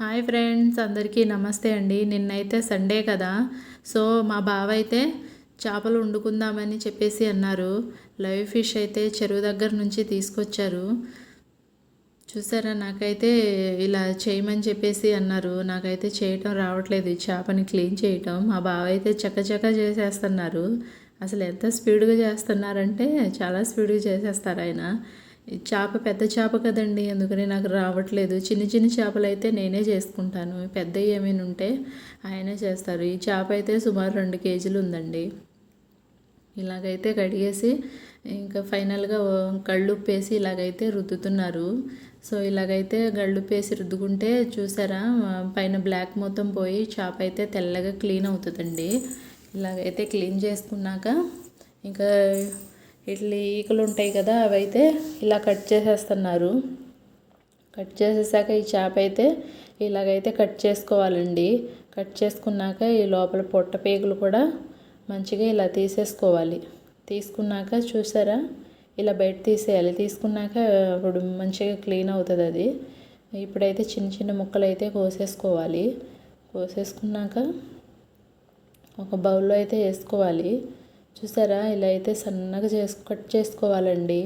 Hi friends, అందరికీ నమస్తే అండి. నిన్నైతే సండే కదా, సో మా బావ అయితే చేపలు వండుకుందామని చెప్పేసి అన్నారు. లైవ్ ఫిష్ అయితే చెరువు దగ్గర నుంచి తీసుకొచ్చారు. చూసారా, నాకైతే ఇలా చేయమని చెప్పేసి అన్నారు. నాకైతే చేయటం రావట్లేదు, ఈ చేపని క్లీన్ చేయటం. మా బావ అయితే చకచక చేసేస్తున్నారు. అసలు ఎంత స్పీడ్గా చేస్తున్నారంటే చాలా స్పీడ్గా చేసేస్తారు ఆయన. చేప పెద్ద చేప కదండి, అందుకని నాకు రావట్లేదు. చిన్న చిన్న చేపలు అయితే నేనే చేసుకుంటాను, పెద్దవి ఏమైనా ఉంటే ఆయనే చేస్తారు. ఈ చేప అయితే సుమారు 2 కేజీలు ఉందండి. ఇలాగైతే కడిగేసి ఇంకా ఫైనల్గా కళ్ళుప్పేసి ఇలాగైతే రుద్దుతున్నారు. సో ఇలాగైతే గళ్ళుప్పేసి రుద్దుకుంటే చూసారా, పైన బ్లాక్ మొత్తం పోయి చేప అయితే తెల్లగా క్లీన్ అవుతుందండి. ఇలాగైతే క్లీన్ చేసుకున్నాక ఇంకా ఇట్లా ఈకలు ఉంటాయి కదా, అవైతే ఇలా కట్ చేసేస్తున్నారు. కట్ చేసేసాక ఈ చేప అయితే ఇలాగైతే కట్ చేసుకోవాలండి. కట్ చేసుకున్నాక ఈ లోపల పొట్ట పేగులు కూడా మంచిగా ఇలా తీసేసుకోవాలి. తీసుకున్నాక చూసారా, ఇలా బయట తీసేయాలి. తీసుకున్నాక అప్పుడు మంచిగా క్లీన్ అవుతుంది అది. ఇప్పుడైతే చిన్న చిన్న ముక్కలు అయితే కోసేసుకోవాలి. కోసేసుకున్నాక ఒక బౌల్లో అయితే వేసుకోవాలి. చూసారా, ఇలా అయితే సన్నగా కట్ చేసుకోవాలండి.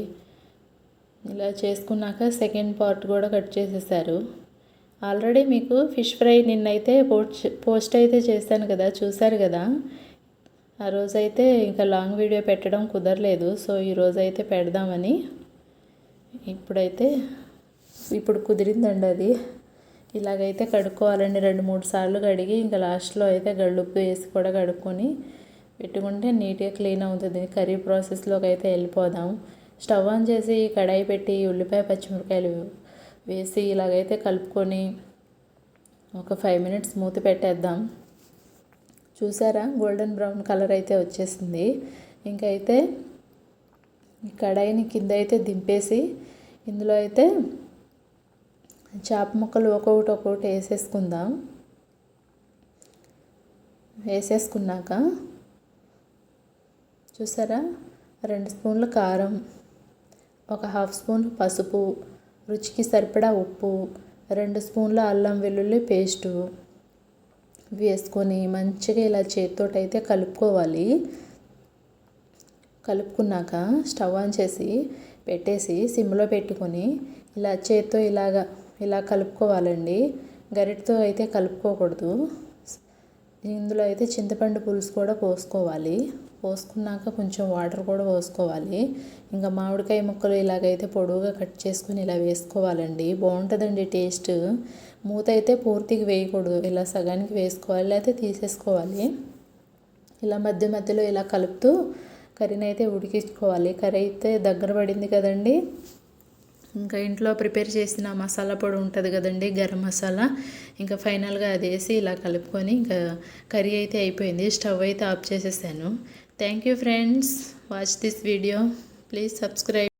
ఇలా చేసుకున్నాక సెకండ్ పార్ట్ కూడా కట్ చేసేసారు. ఆల్రెడీ మీకు ఫిష్ ఫ్రై నిన్నైతే పోస్ట్ అయితే చేశాను కదా, చూసారు కదా. ఆ రోజైతే ఇంకా లాంగ్ వీడియో పెట్టడం కుదరలేదు, సో ఈరోజైతే పెడదామని. ఇప్పుడు కుదిరిందండి అది. ఇలాగైతే కడుక్కోవాలండి, 2-3 సార్లు కడిగి ఇంకా లాస్ట్లో అయితే గళ్ళుప్పు వేసి కూడా కడుక్కొని పెట్టుకుంటే నీట్గా క్లీన్ అవుతుంది. కర్రీ ప్రాసెస్లోకి అయితే వెళ్ళిపోదాం. స్టవ్ ఆన్ చేసి కడాయి పెట్టి ఉల్లిపాయ పచ్చిమిరకాయలు వేసి ఇలాగైతే కలుపుకొని ఒక 5 మినిట్స్ మూత పెట్టేద్దాం. చూసారా, గోల్డెన్ బ్రౌన్ కలర్ అయితే వచ్చేసింది. ఇంకైతే ఈ కడాయిని కింద అయితే దింపేసి ఇందులో అయితే చేప ముక్కలు ఒక్కొక్కటి వేసేసుకుందాం. వేసేసుకున్నాక చూసారా, 2 స్పూన్ల కారం, ఒక 1/2 స్పూన్ పసుపు, రుచికి సరిపడా ఉప్పు, 2 స్పూన్ల అల్లం వెల్లుల్లి పేస్టు వేసుకొని మంచిగా ఇలా చేతితోటి అయితే కలుపుకోవాలి. కలుపుకున్నాక స్టవ్ ఆన్ చేసి పెట్టేసి సిమ్లో పెట్టుకొని ఇలా చేత్తో ఇలా కలుపుకోవాలండి. గరిటతో అయితే కలుపుకోకూడదు. ఇందులో అయితే చింతపండు పులుసు కూడా పోసుకోవాలి. పోసుకున్నాక కొంచెం వాటర్ కూడా పోసుకోవాలి. ఇంకా మామిడికాయ ముక్కలు ఇలాగైతే పొడవుగా కట్ చేసుకొని ఇలా వేసుకోవాలండి. బాగుంటుందండి టేస్ట్. మూత అయితే పూర్తిగా వేయకూడదు, ఇలా సగానికి వేసుకోవాలి, లేకపోతే తీసేసుకోవాలి. ఇలా మధ్య మధ్యలో ఇలా కలుపుతూ కర్రీని అయితే ఉడికించుకోవాలి. కర్రీ అయితే దగ్గర పడింది కదండి. ఇంకా ఇంట్లో ప్రిపేర్ చేసిన మసాలా పొడి ఉంటుంది కదండి, గరం మసాలా, ఇంకా ఫైనల్గా అది వేసి ఇలా కలుపుకొని ఇంకా కర్రీ అయితే అయిపోయింది. స్టవ్ అయితే ఆఫ్ చేసేసాను. Thank you friends, watch this video, please subscribe.